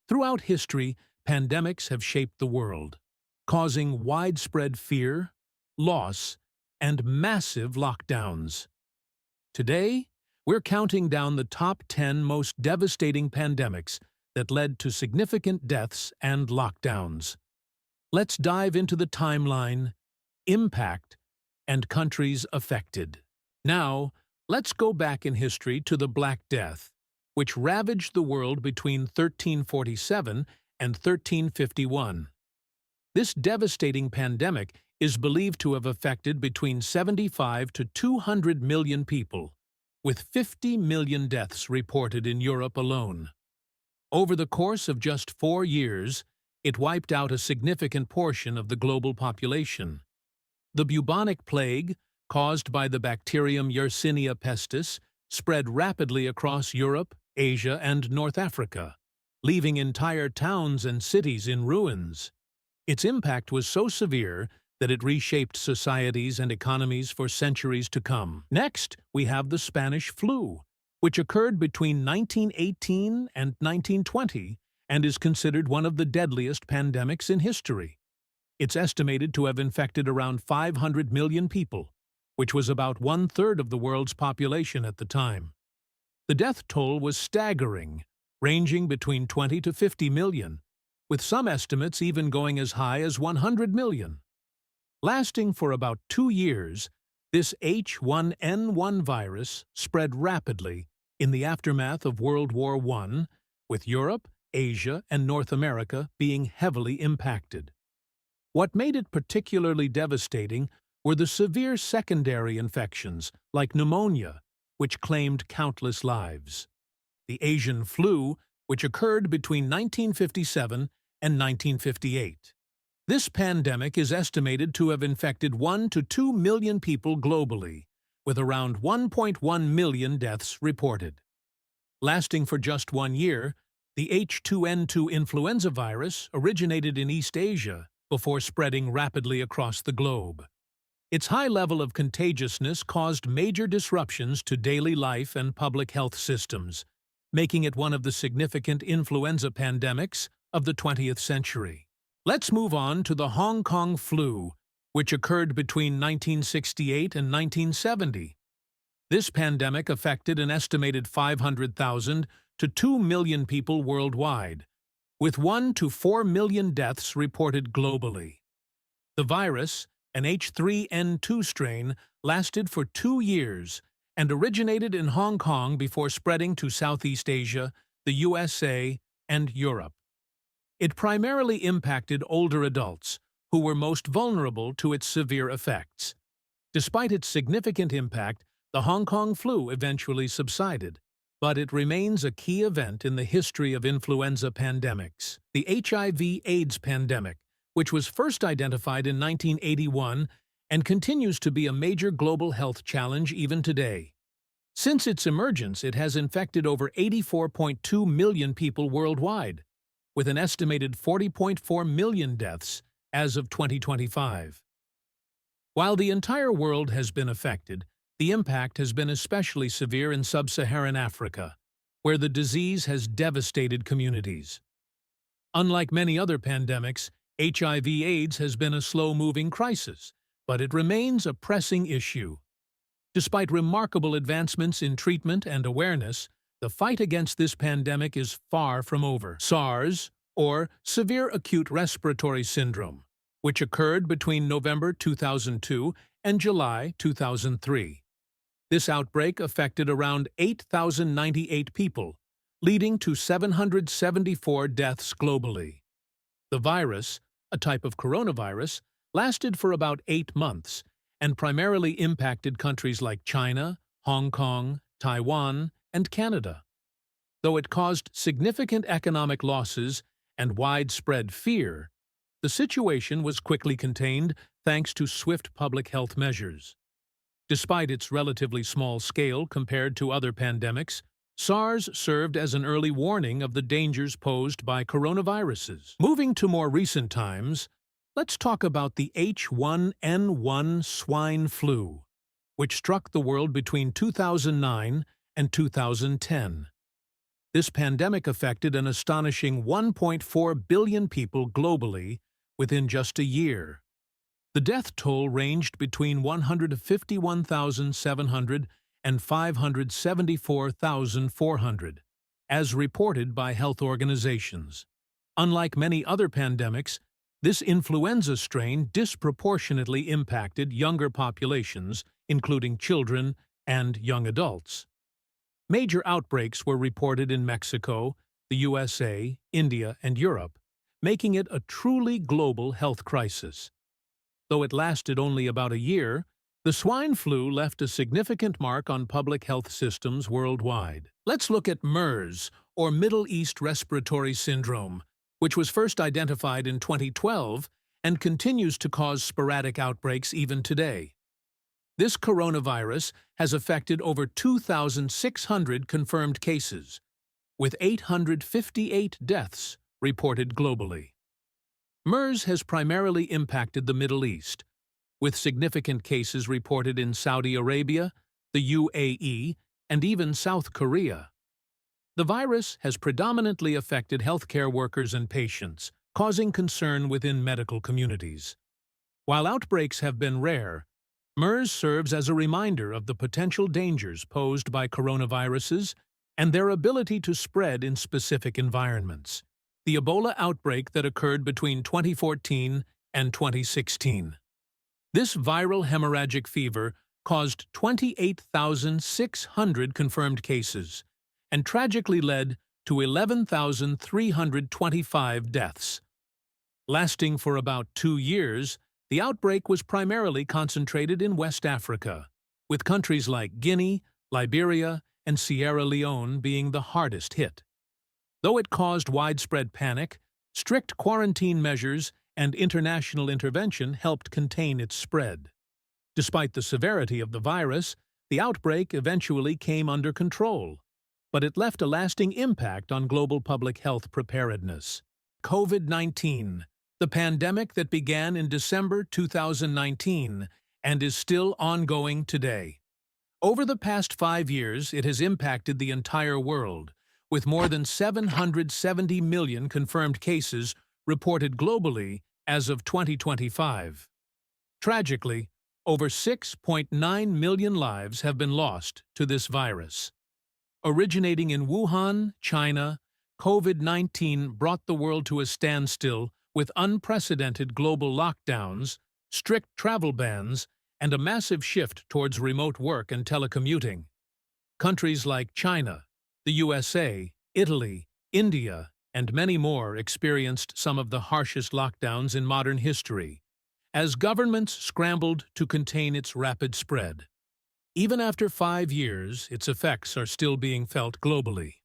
Throughout history, pandemics have shaped the world, causing widespread fear, loss, and massive lockdowns. Today, we're counting down the top 10 most devastating pandemics that led to significant deaths and lockdowns. Let's dive into the timeline, impact, and countries affected. Now, let's go back in history to the Black Death, which ravaged the world between 1347 and 1351. This devastating pandemic is believed to have affected between 75 to 200 million people, with 50 million deaths reported in Europe alone. Over the course of just 4 years, it wiped out a significant portion of the global population. The bubonic plague, caused by the bacterium Yersinia pestis, spread rapidly across Europe, Asia, and North Africa, leaving entire towns and cities in ruins. Its impact was so severe that it reshaped societies and economies for centuries to come. Next, we have the Spanish flu, which occurred between 1918 and 1920 and is considered one of the deadliest pandemics in history. It's estimated to have infected around 500 million people, which was about one-third of the world's population at the time. The death toll was staggering, ranging between 20 to 50 million, with some estimates even going as high as 100 million. Lasting for about 2 years, this H1N1 virus spread rapidly in the aftermath of World War I, with Europe, Asia, and North America being heavily impacted. What made it particularly devastating were the severe secondary infections, like pneumonia, which claimed countless lives. The Asian flu, which occurred between 1957 and 1958. This pandemic is estimated to have infected 1 to 2 million people globally, with around 1.1 million deaths reported. Lasting for just 1 year, the H2N2 influenza virus originated in East Asia before spreading rapidly across the globe. Its high level of contagiousness caused major disruptions to daily life and public health systems, making it one of the significant influenza pandemics of the 20th century. Let's move on to the Hong Kong flu, which occurred between 1968 and 1970. This pandemic affected an estimated 500,000 to 2 million people worldwide, with 1 to 4 million deaths reported globally. The virus, an H3N2 strain, lasted for 2 years and originated in Hong Kong before spreading to Southeast Asia, the USA, and Europe. It primarily impacted older adults, who were most vulnerable to its severe effects. Despite its significant impact, the Hong Kong flu eventually subsided, but it remains a key event in the history of influenza pandemics. The HIV/AIDS pandemic, which was first identified in 1981 and continues to be a major global health challenge even today. Since its emergence, it has infected over 84.2 million people worldwide, with an estimated 40.4 million deaths as of 2025. While the entire world has been affected, the impact has been especially severe in sub-Saharan Africa, where the disease has devastated communities. Unlike many other pandemics, HIV/AIDS has been a slow-moving crisis, but it remains a pressing issue. Despite remarkable advancements in treatment and awareness, the fight against this pandemic is far from over. SARS, or Severe Acute Respiratory Syndrome, which occurred between November 2002 and July 2003. This outbreak affected around 8,098 people, leading to 774 deaths globally. The virus, a type of coronavirus, lasted for about 8 months and primarily impacted countries like China, Hong Kong, Taiwan, and Canada. Though it caused significant economic losses and widespread fear, the situation was quickly contained thanks to swift public health measures. Despite its relatively small scale compared to other pandemics, SARS served as an early warning of the dangers posed by coronaviruses. Moving to more recent times, let's talk about the H1N1 swine flu, which struck the world between 2009 and 2010. This pandemic affected an astonishing 1.4 billion people globally within just a year. The death toll ranged between 151,700 and 574,400, as reported by health organizations. Unlike many other pandemics, this influenza strain disproportionately impacted younger populations, including children and young adults. Major outbreaks were reported in Mexico, the USA, India, and Europe, making it a truly global health crisis. Though it lasted only about a year, the swine flu left a significant mark on public health systems worldwide. Let's look at MERS, or Middle East Respiratory Syndrome, which was first identified in 2012 and continues to cause sporadic outbreaks even today. This coronavirus has affected over 2,600 confirmed cases, with 858 deaths reported globally. MERS has primarily impacted the Middle East, with significant cases reported in Saudi Arabia, the UAE, and even South Korea. The virus has predominantly affected healthcare workers and patients, causing concern within medical communities. While outbreaks have been rare, MERS serves as a reminder of the potential dangers posed by coronaviruses and their ability to spread in specific environments. The Ebola outbreak that occurred between 2014 and 2016. This viral hemorrhagic fever caused 28,600 confirmed cases and tragically led to 11,325 deaths. Lasting for about 2 years, the outbreak was primarily concentrated in West Africa, with countries like Guinea, Liberia, and Sierra Leone being the hardest hit. Though it caused widespread panic, strict quarantine measures and international intervention helped contain its spread. Despite the severity of the virus, the outbreak eventually came under control, but it left a lasting impact on global public health preparedness. COVID-19, the pandemic that began in December 2019 and is still ongoing today. Over the past 5 years, it has impacted the entire world, with more than 770 million confirmed cases reported globally as of 2025. Tragically, over 6.9 million lives have been lost to this virus. Originating in Wuhan, China, COVID-19 brought the world to a standstill with unprecedented global lockdowns, strict travel bans, and a massive shift towards remote work and telecommuting. Countries like China, the USA, Italy, India, and many more experienced some of the harshest lockdowns in modern history, as governments scrambled to contain its rapid spread. Even after 5 years, its effects are still being felt globally.